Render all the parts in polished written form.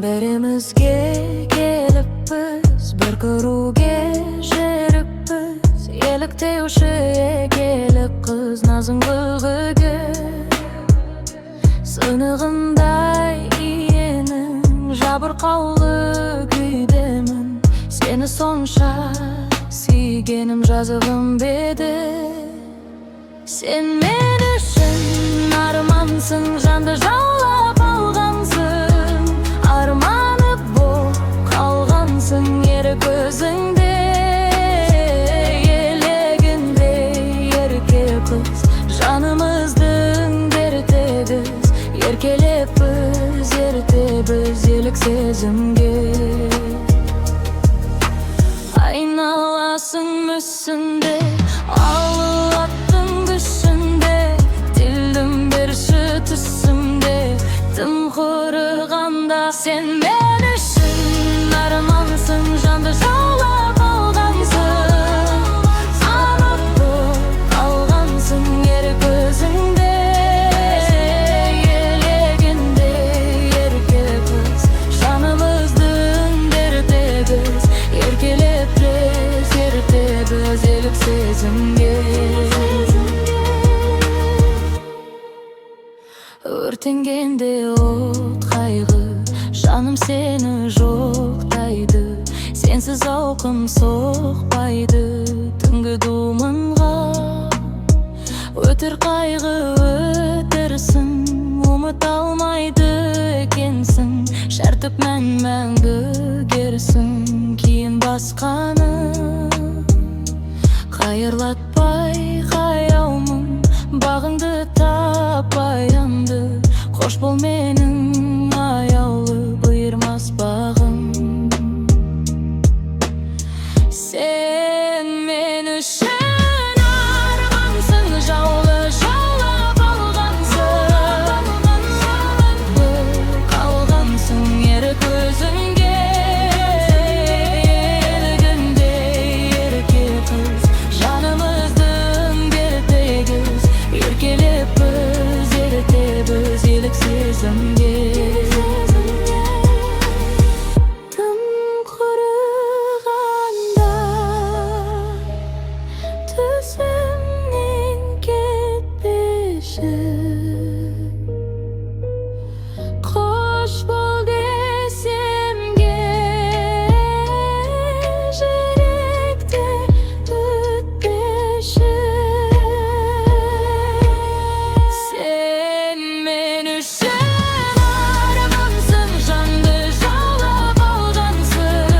Birimizge kelippiz, bir ko'ruvga sherippiz. Ellikte o'sha kelib qiz nazm qilg'iga Sınığınday iyenin jabırqavlı kuydaman. Seni sonşa suyganim жазығым bedi. Sen men üçün armansın, janды жаулап алғансың. Арманып боп қалғансың ері көзіңде. Елегінде ерке қыз, жанымыздың дерті біз. Еркелеп біз, ертебіз елік сезімге. Айналасың мүсінде, алып аттың күшінде. Тілдім берші түсімде, тым құрығанда. Sen men үшін армансың, жанды жаулап алғансың. Анық боп қалғансың ері көзіңде. Елегінде ерке қыз, жанымыздың дерті біз. Еркелеп біз, ертебіз елік сезімге. Өртенгенде от қайғы, жаным сені жоқтайды. Сенсіз ауқым соқпайды түнгі думанға. Өтір қайғы өтірсің, ұмыта алмайды екенсің. Шәртіп мәңгі керсің кейін басқаны. Қайырлатпай қаяумын, бағыңды таппай анды. Қош бол менің аяулы бұйырмас бағым. Sen men үшін армансың, жаулы жаулап алғансың. Қалғансың ері көзіңге. Елігінде ерке қыз, жанымыздың дертегіз. Еркелеп біз, ертебіз елік сезімге. Тым құрығанда түсімнен кетпеші. Қош бол десемге жүректе өтпеші. Sen men üçün arмансың, жанды жаулап алғансың.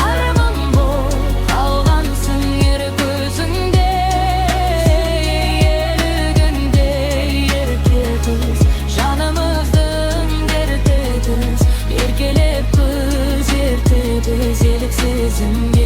Арман боп қалғансың ері көзіңде. Елігінде ерке қыз, жанымыздың дерті біз. Еркелеп біз, ертебіз елік сезімге.